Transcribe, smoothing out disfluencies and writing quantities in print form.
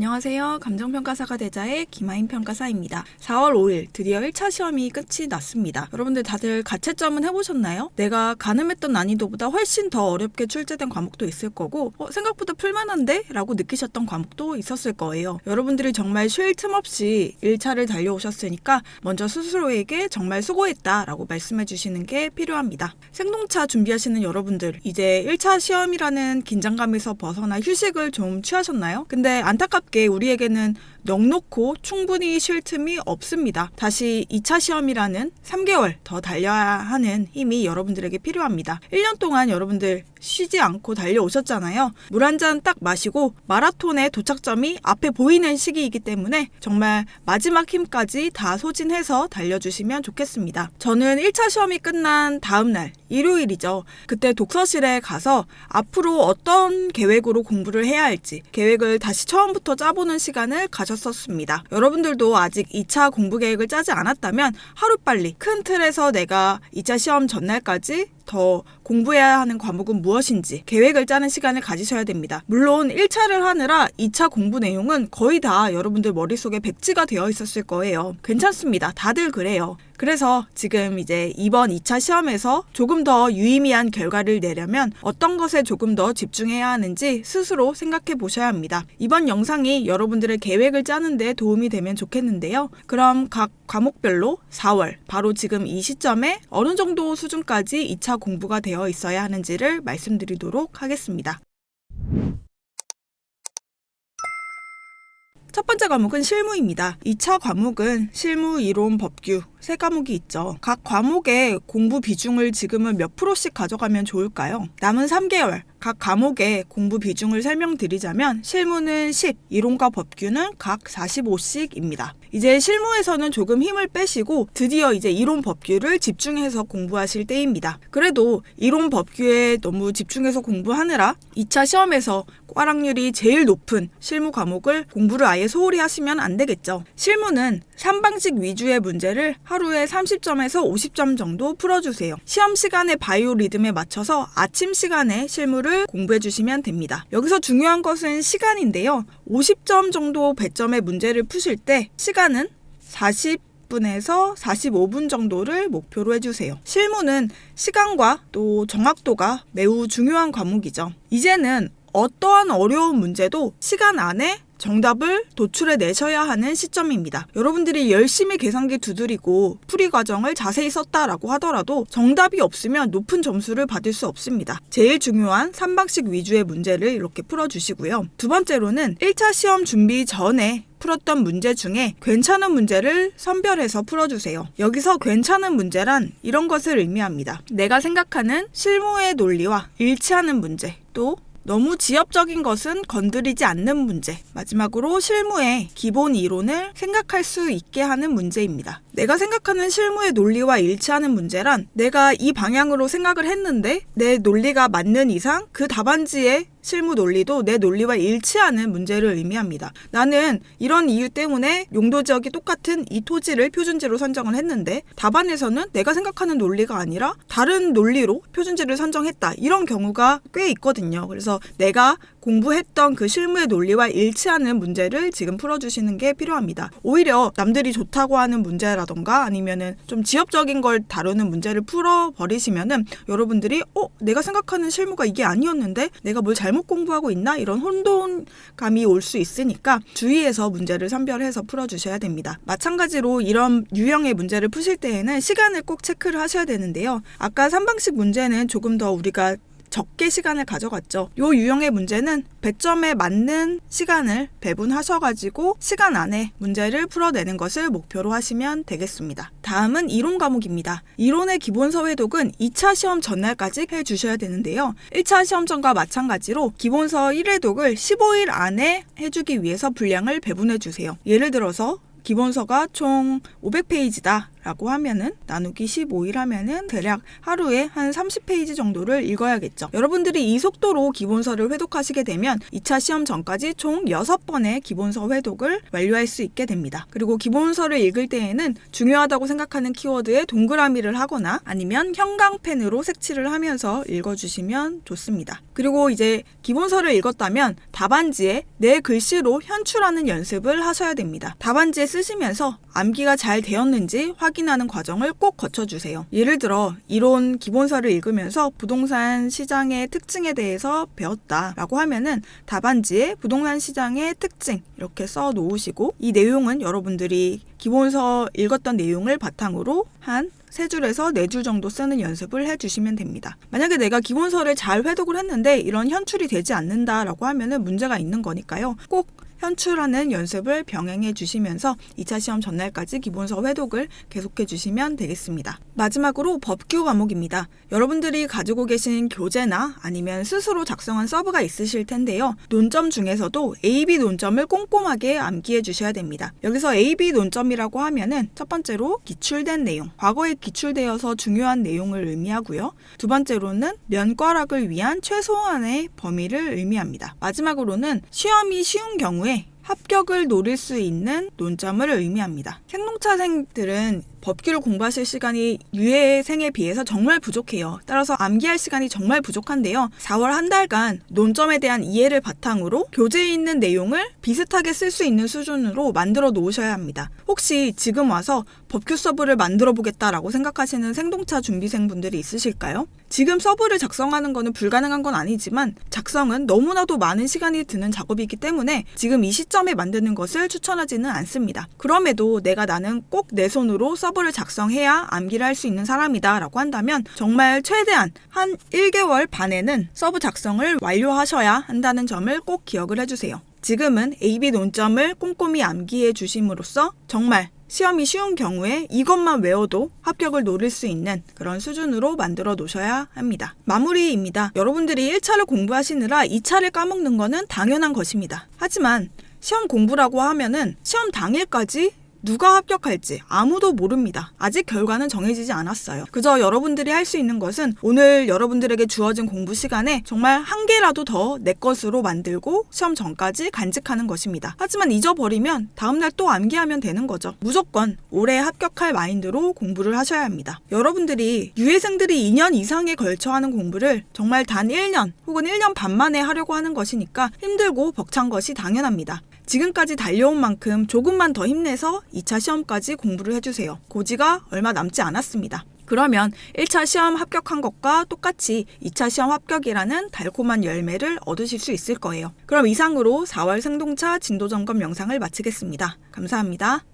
안녕하세요. 감정평가사가 되자의 김하인 평가사입니다. 4월 5일 드디어 1차 시험이 끝이 났습니다. 여러분들 다들 가채점은 해보셨나요? 내가 가늠했던 난이도보다 훨씬 더 어렵게 출제된 과목도 있을 거고 생각보다 풀만한데? 라고 느끼셨던 과목도 있었을 거예요. 여러분들이 정말 쉴 틈 없이 1차를 달려오셨으니까 먼저 스스로에게 정말 수고했다 라고 말씀해 주시는 게 필요합니다. 생동차 준비하시는 여러분들 이제 1차 시험이라는 긴장감에서 벗어나 휴식을 좀 취하셨나요? 근데 안타깝게 우리에게는 넉넉고 충분히 쉴 틈이 없습니다. 다시 2차 시험이라는 3개월 더 달려야 하는 힘이 여러분들에게 필요합니다. 1년 동안 여러분들 쉬지 않고 달려오셨잖아요. 물 한 잔 딱 마시고 마라톤의 도착점이 앞에 보이는 시기이기 때문에 정말 마지막 힘까지 다 소진해서 달려주시면 좋겠습니다. 저는 1차 시험이 끝난 다음 날 일요일이죠. 그때 독서실에 가서 앞으로 어떤 계획으로 공부를 해야 할지 계획을 다시 처음부터 짜보는 시간을 가졌었습니다. 여러분들도 아직 2차 공부 계획을 짜지 않았다면 하루빨리 큰 틀에서 내가 2차 시험 전날까지 더 공부해야 하는 과목은 무엇인지 계획을 짜는 시간을 가지셔야 됩니다. 물론 1차를 하느라 2차 공부 내용은 거의 다 여러분들 머릿속에 백지가 되어 있었을 거예요. 괜찮습니다. 다들 그래요. 그래서 지금 이제 이번 2차 시험에서 조금 더 유의미한 결과를 내려면 어떤 것에 조금 더 집중해야 하는지 스스로 생각해 보셔야 합니다. 이번 영상이 여러분들의 계획을 짜는 데 도움이 되면 좋겠는데요. 그럼 각 과목별로 4월 바로 지금 이 시점에 어느 정도 수준까지 2차 공부가 되어 있어야 하는지를 말씀드리도록 하겠습니다. 첫 번째 과목은 실무입니다. 2차 과목은 실무, 이론, 법규 3과목이 있죠. 각 과목의 공부 비중을 지금은 몇 프로씩 가져가면 좋을까요? 남은 3개월 각 과목의 공부 비중을 설명드리자면 실무는 10, 이론과 법규는 각 45씩입니다. 이제 실무에서는 조금 힘을 빼시고 드디어 이제 이론 법규를 집중해서 공부하실 때입니다. 그래도 이론 법규에 너무 집중해서 공부하느라 2차 시험에서 꽈락률이 제일 높은 실무 과목을 공부를 아예 소홀히 하시면 안 되겠죠. 실무는 3방식 위주의 문제를 하루에 30점에서 50점 정도 풀어주세요. 시험 시간의 바이오 리듬에 맞춰서 아침 시간에 실무를 공부해 주시면 됩니다. 여기서 중요한 것은 시간인데요. 50점 정도 배점의 문제를 푸실 때 시간은 40분에서 45분 정도를 목표로 해주세요. 실무는 시간과 또 정확도가 매우 중요한 과목이죠. 이제는 어떠한 어려운 문제도 시간 안에 정답을 도출해 내셔야 하는 시점입니다. 여러분들이 열심히 계산기 두드리고 풀이 과정을 자세히 썼다라고 하더라도 정답이 없으면 높은 점수를 받을 수 없습니다. 제일 중요한 3방식 위주의 문제를 이렇게 풀어주시고요. 두 번째로는 1차 시험 준비 전에 풀었던 문제 중에 괜찮은 문제를 선별해서 풀어주세요. 여기서 괜찮은 문제란 이런 것을 의미합니다. 내가 생각하는 실무의 논리와 일치하는 문제, 또 너무 지엽적인 것은 건드리지 않는 문제, 마지막으로 실무의 기본 이론을 생각할 수 있게 하는 문제입니다. 내가 생각하는 실무의 논리와 일치하는 문제란 내가 이 방향으로 생각을 했는데 내 논리가 맞는 이상 그 답안지의 실무 논리도 내 논리와 일치하는 문제를 의미합니다. 나는 이런 이유 때문에 용도 지역이 똑같은 이 토지를 표준지로 선정을 했는데 답안에서는 내가 생각하는 논리가 아니라 다른 논리로 표준지를 선정했다. 이런 경우가 꽤 있거든요. 그래서 내가 공부했던 그 실무의 논리와 일치하는 문제를 지금 풀어주시는 게 필요합니다. 오히려 남들이 좋다고 하는 문제라던가 아니면은 좀 지엽적인 걸 다루는 문제를 풀어버리시면은 여러분들이 내가 생각하는 실무가 이게 아니었는데 내가 뭘 잘못 공부하고 있나? 이런 혼돈감이 올 수 있으니까 주의해서 문제를 선별해서 풀어주셔야 됩니다. 마찬가지로 이런 유형의 문제를 푸실 때에는 시간을 꼭 체크를 하셔야 되는데요. 아까 3방식 문제는 조금 더 우리가 적게 시간을 가져갔죠. 이 유형의 문제는 100점에 맞는 시간을 배분하셔가지고 시간 안에 문제를 풀어내는 것을 목표로 하시면 되겠습니다. 다음은 이론 과목입니다. 이론의 기본서 회독은 2차 시험 전날까지 해주셔야 되는데요. 1차 시험 전과 마찬가지로 기본서 1회독을 15일 안에 해주기 위해서 분량을 배분해주세요. 예를 들어서 기본서가 총 500페이지다 라고 하면은 나누기 15일 하면은 대략 하루에 한 30페이지 정도를 읽어야겠죠. 여러분들이 이 속도로 기본서를 회독하시게 되면 2차 시험 전까지 총 6번의 기본서 회독을 완료할 수 있게 됩니다. 그리고 기본서를 읽을 때에는 중요하다고 생각하는 키워드에 동그라미를 하거나 아니면 형광펜으로 색칠을 하면서 읽어주시면 좋습니다. 그리고 이제 기본서를 읽었다면 답안지에 내 글씨로 현출하는 연습을 하셔야 됩니다. 답안지에 쓰시면서 암기가 잘 되었는지 확인하는 과정을 꼭 거쳐주세요. 예를 들어 이론 기본서를 읽으면서 부동산 시장의 특징에 대해서 배웠다라고 하면은 답안지에 부동산 시장의 특징 이렇게 써 놓으시고 이 내용은 여러분들이 기본서 읽었던 내용을 바탕으로 한 3줄에서 4줄 정도 쓰는 연습을 해주시면 됩니다. 만약에 내가 기본서를 잘 회독을 했는데 이런 현출이 되지 않는다라고 하면은 문제가 있는 거니까요. 꼭 현출하는 연습을 병행해 주시면서 2차 시험 전날까지 기본서 회독을 계속해 주시면 되겠습니다. 마지막으로 법규 과목입니다. 여러분들이 가지고 계신 교재나 아니면 스스로 작성한 서브가 있으실 텐데요. 논점 중에서도 A-B 논점을 꼼꼼하게 암기해 주셔야 됩니다. 여기서 A-B 논점이라고 하면은 첫 번째로 기출된 내용, 과거에 기출되어서 중요한 내용을 의미하고요. 두 번째로는 면과락을 위한 최소한의 범위를 의미합니다. 마지막으로는 시험이 쉬운 경우에 합격을 노릴 수 있는 논점을 의미합니다. 생농차생들은 법규를 공부하실 시간이 유예생에 비해서 정말 부족해요. 따라서 암기할 시간이 정말 부족한데요. 4월 한 달간 논점에 대한 이해를 바탕으로 교재에 있는 내용을 비슷하게 쓸 수 있는 수준으로 만들어 놓으셔야 합니다. 혹시 지금 와서 법규 서브를 만들어 보겠다라고 생각하시는 생동차 준비생분들이 있으실까요? 지금 서브를 작성하는 거는 불가능한 건 아니지만 작성은 너무나도 많은 시간이 드는 작업이기 때문에 지금 이 시점에 만드는 것을 추천하지는 않습니다. 그럼에도 나는 꼭 내 손으로 서브를 작성해야 암기를 할 수 있는 사람이다 라고 한다면 정말 최대한 한 1개월 반에는 서브 작성을 완료하셔야 한다는 점을 꼭 기억을 해주세요. 지금은 A-B 논점을 꼼꼼히 암기해 주심으로써 정말 시험이 쉬운 경우에 이것만 외워도 합격을 노릴 수 있는 그런 수준으로 만들어 놓으셔야 합니다. 마무리입니다. 여러분들이 1차를 공부하시느라 2차를 까먹는 거는 당연한 것입니다. 하지만 시험 공부라고 하면은 시험 당일까지 누가 합격할지 아무도 모릅니다. 아직 결과는 정해지지 않았어요. 그저 여러분들이 할 수 있는 것은 오늘 여러분들에게 주어진 공부 시간에 정말 한 개라도 더 내 것으로 만들고 시험 전까지 간직하는 것입니다. 하지만 잊어버리면 다음날 또 암기하면 되는 거죠. 무조건 올해 합격할 마인드로 공부를 하셔야 합니다. 여러분들이 유예생들이 2년 이상에 걸쳐 하는 공부를 정말 단 1년 혹은 1년 반 만에 하려고 하는 것이니까 힘들고 벅찬 것이 당연합니다. 지금까지 달려온 만큼 조금만 더 힘내서 2차 시험까지 공부를 해주세요. 고지가 얼마 남지 않았습니다. 그러면 1차 시험 합격한 것과 똑같이 2차 시험 합격이라는 달콤한 열매를 얻으실 수 있을 거예요. 그럼 이상으로 4월 생동차 진도 점검 영상을 마치겠습니다. 감사합니다.